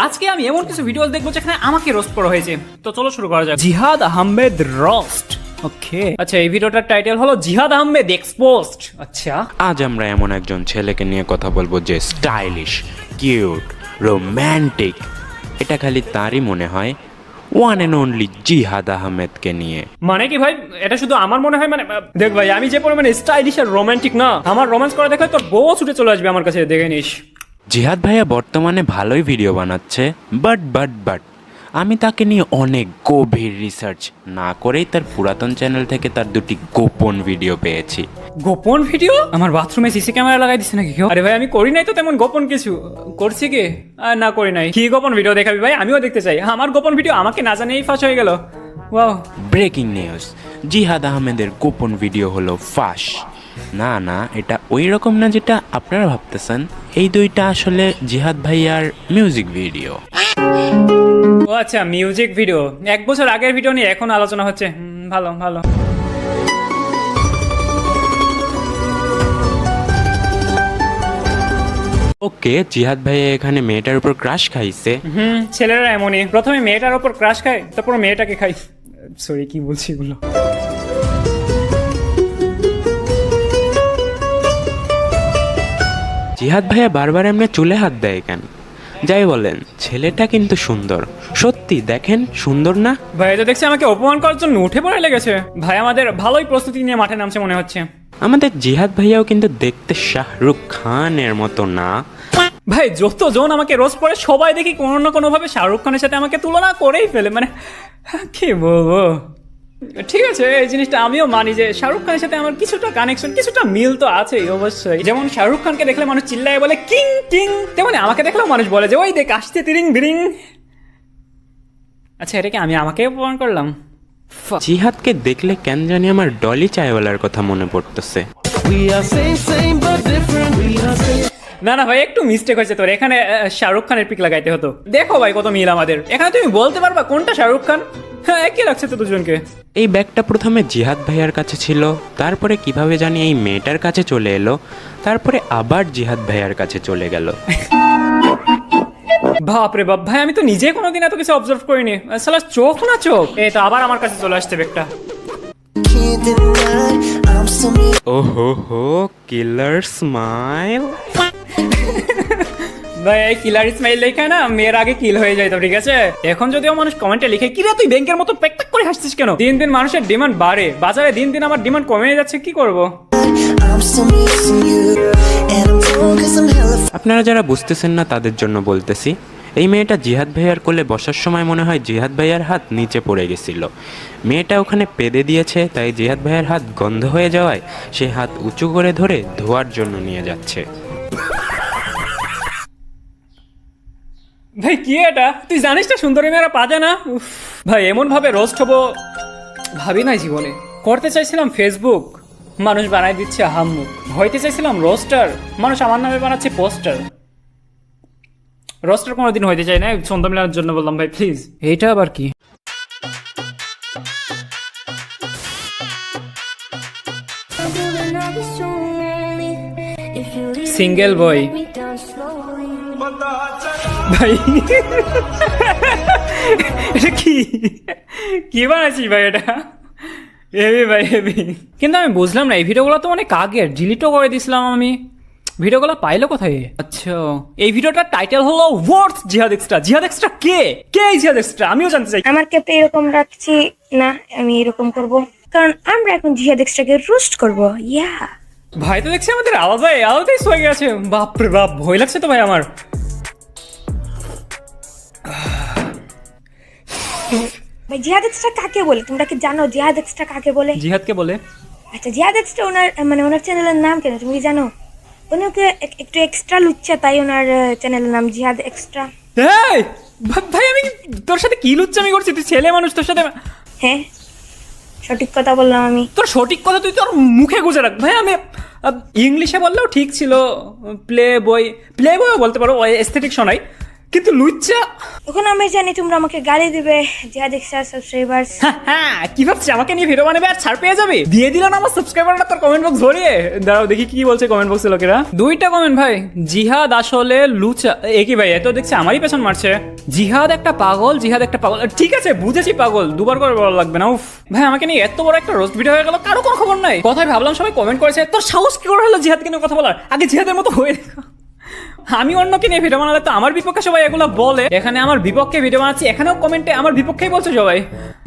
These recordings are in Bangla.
আজকে আমি এমন কিছু ভিডিও দেখবো যেখানে আমাকে রোস্ট করা হয়েছে। তো চলো শুরু করা যাক। জিহাদ আহমেদ রোস্ট। ওকে, আচ্ছা এই ভিডিওটার টাইটেল হলো জিহাদ আহমেদ এক্সপোজড। আচ্ছা, আজ আমরা এমন একজন ছেলেকে নিয়ে কথা বলবো যে স্টাইলিশ, কিউট, রোম্যান্টিক। এটা খালি তারই মনে হয়, ওয়ান অ্যান্ড অনলি জিহাদ আহমেদকে নিয়ে। মানে কি ভাই, এটা শুধু আমার মনে হয়? মানে দেখ ভাই, আমি যে পরিমাণে স্টাইলিশ আর রোমান্টিক না, আমার রোম্যান্স করা দেখে তোর বউ ছুটে চলে আসবে আমার কাছে, দেখে নিস। জিহাদ ভাইয়া বর্তমানে ভালোই ভিডিও বানাচ্ছে, বাট আমি তাকে নিয়ে অনেক গভীর রিসার্চ না করেই তার পুরাতন চ্যানেল থেকে তার দুটি গোপন ভিডিও পেয়েছি। গোপন ভিডিও? আমার বাথরুমে সিসি ক্যামেরা লাগাই দিছে নাকি কেউ? আরে ভাই, আমি করি নাই তো তেমন গোপন কিছু। করছি কি? না করি নাই। কি গোপন ভিডিও দেখাবি ভাই? আমিও দেখতে চাই। আমার গোপন ভিডিও আমাকে না জানিয়েই ফাঁস হয়ে গেল। ওয়াও, ব্রেকিং নিউজ, জিহাদ আহমেদের গোপন ভিডিও হলো ফাঁস। না, এটা ওই রকম না যেটা আপনারা ভাবতেছেন। এই দুইটা আসলে জিহাদ ভাইয়ার মিউজিক ভিডিও। ও আচ্ছা, মিউজিক ভিডিও। 1 বছর আগের ভিডিও নিয়ে এখন আলোচনা হচ্ছে। ভালো ভালো। ওকে, জিহাদ ভাইয়া এখানে মেয়েটার উপর ক্রাশ খাইছে। ছেলেরা এমনই, প্রথমে মেয়েটার ওপর ক্রাশ খায়, তারপর মেয়েটাকে খাই। সরি, কি বলছি এগুলো? জিহাদ ভাইয়া বারবার এমনি চুলে হাত দেয় কেন? যাই বলেন, ছেলেটা কিন্তু সুন্দর। সত্যি দেখেন, সুন্দর না? ভাই তো দেখছি আমাকে অপমান করার জন্য উঠে পড়ে লেগেছে। ভাই আমাদের ভালোই প্রস্তুতি নিয়ে মাঠে নামছে মনে হচ্ছে। আমাদের জিহাদ ভাইয়াও কিন্তু দেখতে শাহরুখ খানের মতো না। ভাই যতজন আমাকে রোজ পড়ে সবাই দেখি কোনো না কোনো ভাবে শাহরুখ খানের সাথে আমাকে তুলনা করেই ফেলে। মানে কি বলবো? ঠিক আছে, এই জিনিসটা আমিও মানি যে শাহরুখ খানের সাথে আমার কিছুটা কানেকশন, কিছুটা মিল তো আছেই অবশ্যই। যেমন শাহরুখ খানকে দেখলে মানুষ চিল্লায় বলে কিং কিং, তেমনি আমাকে দেখলেও মানুষ বলে যে ওই দেখ আসতে তিরিং বিরিং। আচ্ছা, এটাকে আমি আমাকে অপমান করলাম? জিহাদকে দেখলে কেন জানি আমার ডলি চায়ওয়ালার কথা মনে পড়তেছে। না ভাই, একটু মিস্টেক হয়েছে তোর। এখানে শাহরুখ খানের পিক লাগাইতে হতো। দেখো ভাই কত মিল আমাদের এখানে। তুমি বলতে পারবা কোনটা শাহরুখ খান? হ্যাঁ, একই লাগছে তো দুজনকে। এই ব্যাগটা প্রথমে জিহাদ ভাইয়ার কাছে ছিল, তারপরে কিভাবে জানি এই মেয়েটার কাছে চলে এলো, তারপরে আবার জিহাদ ভাইয়ার কাছে চলে গেল। বাপরে বাপ ভাই, আমি তো নিজে কোনোদিন এত কিছু অবজার্ভ করিনি। সালা চোখ না চোখ। এই তো আবার আমার কাছে চলে আসছে ব্যাগটা। ওহো হো, কিলার স্মাইল। ভাই এই কিলার স্মাইল লেখা না মেয়ের আগে কিল হয়ে যায় তো, ঠিক আছে? এখন যদিও মানুষ কমেন্টে লিখে কিরে তুই ব্যাংকের মতো প্যাক করে হাসছিস কেন? দিন দিন মানুষের ডিমান্ড বাড়ে, বাজারে দিন দিন আমার ডিমান্ড কমে যাচ্ছে, কি করব? আপনারা যারা বুঝতেছেন না তাদের জন্য বলতেছি, এই মেয়েটা জিহাদ ভাইয়ার কোলে বসার সময় মনে হয় জিহাদ ভাইয়ার হাত নিচে পড়ে গেছিল। মেয়েটা ওখানে পেদে দিয়েছে, তাই জিহাদ ভাইয়ার হাত গন্ধ হয়ে যাওয়ায় সে হাত উঁচু করে ধরে ধোয়ার জন্য নিয়ে যাচ্ছে। ভাই কি এটা? তুই জানিস না সুন্দরী মেয়েরা পাজা না? ভাই এমন ভাবে রোস্ট হবো ভাবি নাই জীবনে। করতে চাইছিলাম ফেসবুক, মানুষ বানাই দিচ্ছে হাম্মুক। হইতে চাইছিলাম রোস্টার, মানুষ আমার নামে বানাচ্ছে পোস্টার। রোস্টার কোনোদিন হইতে চাই না, সন্ধ্যা মেলার জন্য বললাম ভাই প্লিজ। এইটা আবার কি? সিঙ্গেল বয় ভাই, এটা কি কি বানাচ্ছিস ভাই? এটা হেভি ভাই, হেভি। কিন্তু আমি বুঝলাম না, এই ভিডিওগুলো তো অনেক আগের, ডিলিটও করে দিয়েছিলাম আমি। ভিডিওগুলো পাইলো কোথায়? আচ্ছা, এই ভিডিওটার টাইটেল হলো হোয়াটস জিহাদ এক্সট্রা। জিহাদ এক্সট্রা কে? কে জিহাদ এক্সট্রা? আমিও জানতে চাই। আমার ক্ষেত্রে এরকম রাখছি না, আমি এরকম করব কারণ আমরা এখন জিহাদ এক্সট্রাকে রোস্ট করব। ইয়া ভাই তো দেখছি আমাদের আলাদাই হয়ে গেছে। বাপরে বাপ, ভয় লাগছে তো ভাই আমার। ভাই জিহাদ এক্সট্রা কাকে বলে তোমরা কি জানো? জিহাদ এক্সট্রা কাকে বলে? জিহাদকে বলে? আচ্ছা, জিহাদ এক্সট্রা ওনার ওনার চ্যানেলের নাম কেন তুমি কি জানো? উনিকে একটু এক্সট্রা লুচ্চা, তাই ওনার চ্যানেলের নাম জিহাদ এক্সট্রা। এই ভাই, আমি তোর সাথে কি লুচ্চামি করছি? তুই ছেলে মানুষ, তোর সাথে? হ্যাঁ, সঠিক কথা বললাম আমি। তোর সঠিক কথা তুই তোর মুখে গুজে রাখ ভাই। আমি ইংলিশে বললেও ঠিক ছিল, প্লে বয়ও বলতে পারো, এস্থেটিক শোনাই, কিন্তু লুচ্চা এখন আমি জানি তোমরা আমাকে গালি দিবে জিহাদ এক্সট্রা সাবস্ক্রাইবার্স। হ্যাঁ, কি ভাবছিস আমাকে নিয়ে ভিডিও বানাবে আর ছাড় পেয়ে যাবে? দিয়ে দিল না আমার সাবস্ক্রাইবাররা তোর কমেন্ট বক্স ভরিয়ে। দাঁড়াও দেখি কি বলছে কমেন্ট বক্সে লোকেরা। 2টা কমেন্ট ভাই। জিহাদ আসলে লুচা। একই ভাই, এত দেখছি আমারই পেছন মারছে। জিহাদ একটা পাগল, জিহাদ একটা পাগল। ঠিক আছে বুঝেছি পাগল, দুবার করে বলা লাগবে না। উফ ভাই, আমাকে নিয়ে এত বড় একটা রোস্ট ভিডিও হয়ে গেল, কারো কোনো খবর নাই। কথাই ভাবলাম সবাই কমেন্ট করেছে, তোর সাহস কি করে হলো জিহাদকে নিয়ে কথা বলার? আগে জিহাদের মতো হয়ে দেখা। আমি অন্যকে নিয়ে ভিডিও বানালে তো আমার বিপক্ষে সবাই এগুলো বলে, এখানে আমার বিপক্ষে ভিডিও বানাচ্ছি, এখানেও কমেন্টে আমার বিপক্ষেই বলছে সবাই।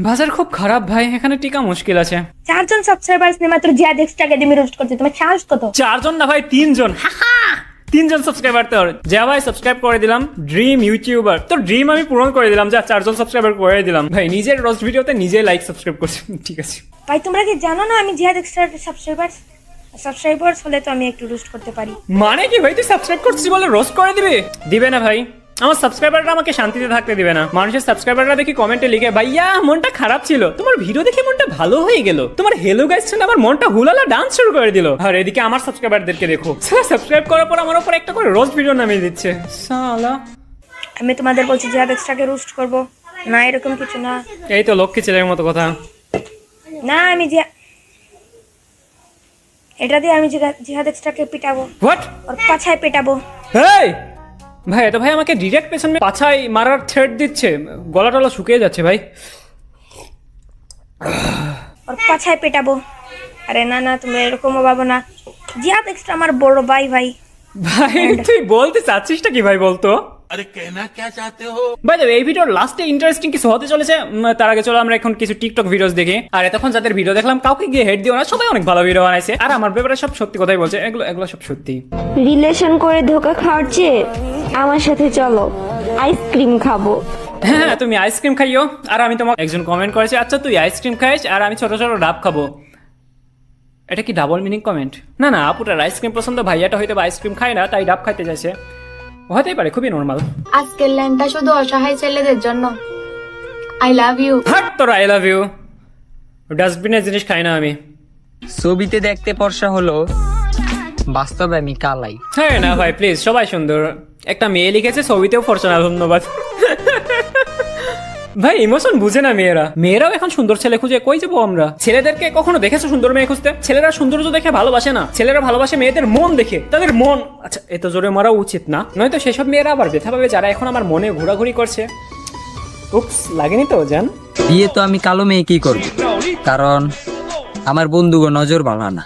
বাজার খুব খারাপ ভাই, এখানে টিকা মুশকিল আছে। 4 জন সাবস্ক্রাইবার্স নিয়ে মাত্র জিহাদ এক্সট্রাকে দিয়ে রোস্ট করতে তোমার সাহস কত? 4 জন না ভাই, 3 জন। 3 জন সাবস্ক্রাইবার তোর। যা ভাই সাবস্ক্রাইব করে দিলাম, ড্রিম ইউটিউবার। তোর ড্রিম আমি পূরণ করে দিলাম, যা 4 জন সাবস্ক্রাইবার করে দিলাম। ভাই নিজের রোস্ট ভিডিওতে নিজে লাইক সাবস্ক্রাইব করছি, ঠিক আছে। ভাই তোমরা কি জানো না আমি জিহাদ এক্সট্রা সাবস্ক্রাইবার্স হলে তো আমি একটু রোস্ট করতে পারি। মানে কি ভাই, তুই সাবস্ক্রাইব করছিস বলে রোস্ট করে দিবে? দিবে না ভাই, আমার সাবস্ক্রাইবাররা আমাকে শান্তিতে থাকতে দিবে না। মানুষের সাবস্ক্রাইবাররা দেখি কমেন্টে লিখে, ভাইয়া মনটা খারাপ ছিল, তোমার ভিডিও দেখে মনটা ভালো হয়ে গেল, তোমার হেলো গাইস শুনে আমার মনটা হুলালা ডান্স শুরু করে দিল। আর এদিকে আমার সাবস্ক্রাইবারদেরকে দেখো, সাবস্ক্রাইব করার পর আমার উপর একটা করে রোস্ট ভিডিও নামিয়ে দিচ্ছে শালা। আমি তোমাদের বলছি জিহাদ এক্সট্রাকে রোস্ট করব না, এরকম কিছু না। এই তো লক্ষ্মী ছেলের মতো কথা। না আমি এটা দিয়ে আমি জিহাদ এক্সট্রাকে পিটাবো, হোয়াট? ওর পাছায় পিটাবো। এই ভাই, এত ভাই আমাকে ডিরেক্ট পেছনে পাছায় মারার থ্রেট দিচ্ছে, গলা টলা শুকিয়ে যাচ্ছে ভাই। ওর পাছায় পেটাবো। আরে না না, তুমি এরকমও ভাবো না, জিহাদ এক্সট্রা আমার বড় ভাই। ভাই তুই বলতে চাচ্ছিসটা কি ভাই বলতো? अरे कहना क्या चाहते हो? ভাই এই ভিডিওর লাস্টে ইন্টারেস্টিং কিছু হতে চলেছে। তার আগে চলো আমরা এখন কিছু টিকটক ভিডিওস দেখি। আর এতক্ষণ যাদের ভিডিও দেখলাম কাউকে গিয়ে হেড দিও না, সবাই অনেক ভালো ভিডিও বানাইছে। আর আমার ব্যাপারে সব সত্যি কথাই বলছে, এগুলো সব সত্যি। রিলেশন করে ধোকা খাওয়ার চেয়ে আমার সাথে চলো আইসক্রিম খাবো। হ্যাঁ তুমি আইসক্রিম খাইও, আর আমি তোমাকে একজন কমেন্ট করেছে, আচ্ছা তুই আইসক্রিম খাইস আর আমি ছোট ছোট ডাব খাবো। এটা কি ডাবল মিনিং কমেন্ট? না না, আপুটার আইসক্রিম পছন্দ, ভাইয়াটা হয়তো আইসক্রিম খায় না তাই ডাব খাইতে চাইছে, হতেই পারে, খুবই নর্মাল। আজকের লাইনটা শুধু অসহায় ছেলেদের জন্য। I love you. হাট তোর আই লাভ ইউ, ডাস্টবিনের জিনিস খাই না আমি। ছবিতে দেখতে ফর্সা হলো, বাস্তবে আমি কালাই। হ্যাঁ না ভাই প্লিজ, সবাই সুন্দর। একটা মেয়ে লিখেছে ছবিতেও ফর্সা না, ধন্যবাদ। ভাই ইমোশন বুঝে না মেয়েরাও এখন সুন্দর ছেলে খুঁজে, কই যাবো আমরা? ছেলেদেরকে কখনো দেখেছো সুন্দর মেয়ে খুঁজতে? ছেলেরা সৌন্দর্য দেখে ভালোবাসে না, ছেলেরা ভালোবাসে মেয়েদের মন দেখে, তাদের মন। আচ্ছা এত জোরে মারা উচিত না, নয়তো সেসব মেয়েরা আবার ব্যথা পাবে যারা এখন আমার মনে ঘোরাঘুরি করছে। উপস, লাগেনি তো জান? বিয়ে তো আমি কালো মেয়ে কি করব, কারণ আমার বন্ধুগো নজর বাড়া না।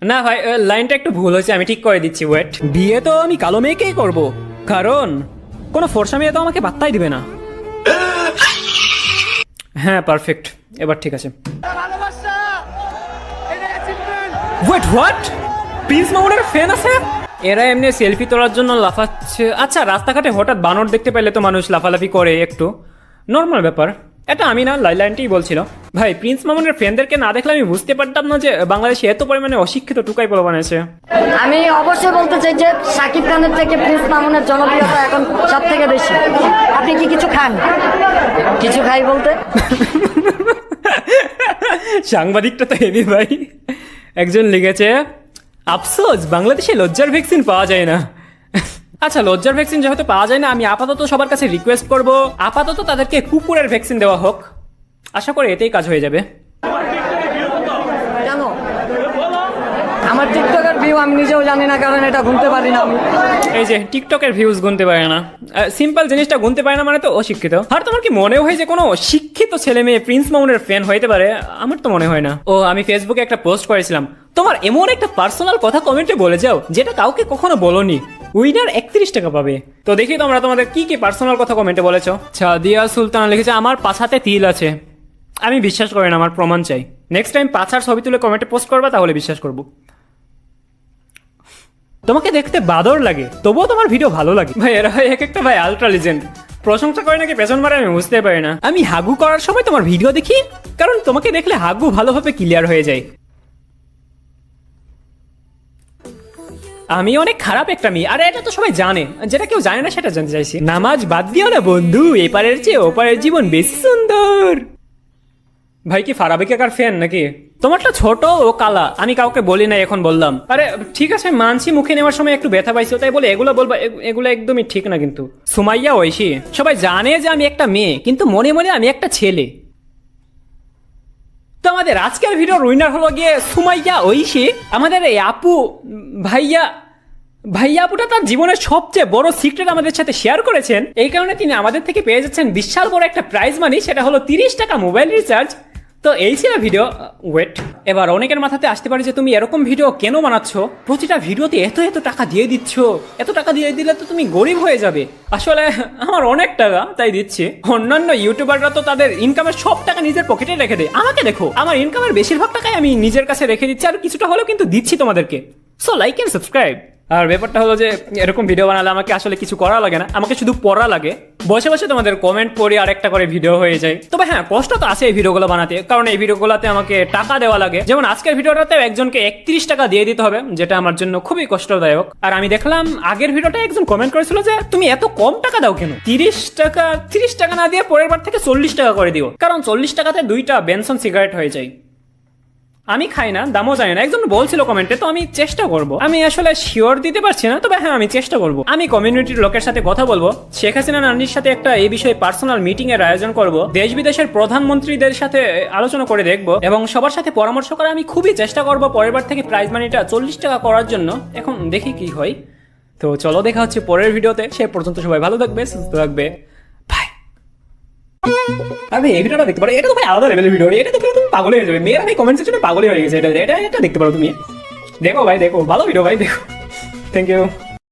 না ভাই লাইনটা একটু ভুল হয়েছে, আমি ঠিক করে দিচ্ছি, ওয়েট। বিয়ে তো আমি কালো মেয়েকেই করব, কারণ কোনো ফর্সা মেয়ে তো আমাকে পাত্তাই দিবে না। হ্যাঁ পারফেক্ট, এবার ঠিক আছে। Wait what? প্রিন্স মামুনের ফ্যান আছে? এরা এমনি সেলফি তোলার জন্য লাফাচ্ছে। আচ্ছা রাস্তাঘাটে হঠাৎ বানর দেখতে পেলে তো মানুষ লাফালাফি করে, একটু নর্মাল ব্যাপার। এটা আমি না, লাইনটাই বলছিল। ভাই প্রিন্স মামুনের ফ্যানদেরকে না দেখলে আমি বুঝতে পারতাম না যে বাংলাদেশে এত পরিমাণে অশিক্ষিত টুকাই পোলা বানাইছে। আমি অবশ্যই বলতে চাই যে শাকিব খানের থেকে প্রিন্স মামুনের জনপ্রিয়তা এখন সব থেকে বেশি। আপনি কি কিছু খান? কিছু খাই বলতে সাংবাদিকটা তো হেভি ভাই। একজন লিখেছে, আফসোস বাংলাদেশে লজ্জার ভ্যাকসিন পাওয়া যায় না। আচ্ছা লজ্জার ভ্যাকসিন যেহেতু পাওয়া যায় না, আমি আপাতত সবার কাছে রিকোয়েস্ট করব আপাতত তাদেরকে কুকুরের ভ্যাকসিন দেওয়া হোক। আশা করি এতেই কাজ হয়ে যাবে। জানো আমার টিকটকের ভিউ আমি নিজেও জানি না, কারণ এটা গুনতে পারি না আমি। এই যে টিকটকের ভিউজ গুনতে পারে না, সিম্পল জিনিসটা গুনতে পারে না মানে তো অশিক্ষিত। আর তোমার কি মনে হয় যে কোনো শিক্ষিত ছেলে মেয়ে প্রিন্স মামুনের ফ্যান হইতে পারে? আমার তো মনে হয় না। ও আমি ফেসবুকে একটা পোস্ট করেছিলাম, তোমার এমন একটা পার্সোনাল কথা কমেন্টে বলে যাও যেটা কাউকে কখনো বলোনি, উইনার 31 টাকা পাবে। তো দেখি তোমরা তোমাদের কি কি পার্সোনাল কথা কমেন্টে বলেছো। সাদিয়া সুলতানা লিখেছে, আমার পাছাতে তিল আছে। আমি বিশ্বাস করি না, আমার প্রমাণ চাই। নেক্সট টাইম পাছার ছবি তুলে কমেন্টে পোস্ট করবা, তাহলে বিশ্বাস করবো। তোমাকে দেখতে বাদর লাগে তবুও তোমার ভিডিও ভালো লাগে। ভাই এরা ভাই এক একটা ভাই আলট্রা লিজেন্ড, প্রশংসা করে নাকি পেছন মারে আমি বুঝতে পারি না। আমি হাগু করার সময় তোমার ভিডিও দেখি, কারণ তোমাকে দেখলে হাগু ভালোভাবে ক্লিয়ার হয়ে যায়। আমি অনেক খারাপ একটা মেয়ে, আরে এটা তো সবাই জানে, যেটা কেউ জানে না সেটা জানতে চাইছি। নামাজ বাদ দিও না বন্ধু, এপারের চেয়ে ওপারের জীবন বেশি সুন্দর। ভাই কি ফারাবি কাকার ফ্যান নাকি? তোমারটা ছোট ও কালা, আমি কাউকে বলি না, এখন বললাম। আরে ঠিক আছে মানছি, মুখে নেওয়ার সময় একটু ব্যথা পাইছো তাই বলে এগুলো বলবা, এগুলো একদমই ঠিক না। কিন্তু সুমাইয়া ঐশী সবাই জানে যে আমি একটা মেয়ে, কিন্তু মনে মনে আমি একটা ছেলে। তো আমাদের আজকের ভিডিও উইনার হলো গিয়ে সুমাইয়া ঐশী। আমাদের এই আপু ভাইয়া আপুটা তার জীবনের সবচেয়ে বড় সিক্রেট আমাদের সাথে শেয়ার করেছেন, এই কারণে তিনি আমাদের থেকে পেয়ে যাচ্ছেন বিশাল বড় একটা প্রাইজ মানি, সেটা হলো 30 টাকা মোবাইল রিচার্জ। তো এই ছিল ভিডিও। ওয়েট, এবার অনেকের মাথাতে আসতে পারে যে তুমি এরকম ভিডিও কেন বানাচ্ছ, প্রতিটা ভিডিওতে এত টাকা দিয়ে দিচ্ছ, এত টাকা দিয়ে দিলে তো তুমি গরিব হয়ে যাবে। আসলে আমার অনেক টাকা তাই দিচ্ছি, অন্যান্য ইউটিউবাররা তো তাদের ইনকামের সব টাকা নিজের পকেটে রেখে দেয়, আমাকে দেখো আমার ইনকামের বেশিরভাগ টাকাই আমি নিজের কাছে রেখে দিচ্ছি, আর কিছুটা হলেও কিন্তু দিচ্ছি তোমাদেরকে। So like and subscribe. আর ব্যাপারটা হলো যে এরকম ভিডিও বানালে আমাকে আসলে কিছু করা লাগে না, আমাকে শুধু পড়া লাগে, বসে বসে তোমাদের কমেন্ট পড়ে আরেকটা করে ভিডিও হয়ে যায়। তবে হ্যাঁ, কষ্ট তো আছে এই ভিডিওগুলো বানাতে, কারণ এই ভিডিওগুলোতে আমাকে টাকা দেওয়া লাগে। যেমন আজকের ভিডিওটাতেও একজনকে 31 টাকা দিয়ে দিতে হবে, যেটা আমার জন্য খুবই কষ্টদায়ক। আর আমি দেখলাম আগের ভিডিওটা একজন কমেন্ট করেছিল যে তুমি এত কম টাকা দাও কেন, 30 টাকা না দিয়ে পরের বার থেকে 40 টাকা করে দিও, কারণ 40 টাকাতে 2টা বেনসন সিগারেট হয়ে যায়। আমি খাই না, দামও জানি না, একজন বলছিল কমেন্টে, তো আমি চেষ্টা করব। আমি আসলে শিওর দিতে পারছি না, তবে হ্যাঁ আমি চেষ্টা করব। আমি কমিউনিটির লোকের সাথে কথা বলবো, শেখ হাসিনা নানির সাথে একটা এই বিষয়ে পার্সোনাল মিটিং এর আয়োজন করব, দেশ বিদেশের প্রধানমন্ত্রীদের সাথে আলোচনা করে দেখব, এবং সবার সাথে পরামর্শ করে আমি খুবই চেষ্টা করব পরের বার থেকে প্রাইজ মানিটা 40 টাকা করার জন্য। এখন দেখি কি হয়। তো চলো, দেখা হচ্ছে পরের ভিডিওতে। সে পর্যন্ত সবাই ভালো থাকবে, সুস্থ থাকবে। আমি এই ভিডিওটা দেখতে পারো, এটা তো ভাই আলাদা লেভেলের ভিডিও, এটা দেখলে তুমি পাগল হয়ে যাবে। মেয়েরা ভাই কমেন্ট সেকশনে পাগল হয়ে গেছে, এটা দেখতে পারো তুমি। দেখো ভাই, দেখো ভালো ভিডিও ভাই, দেখো। Thank you.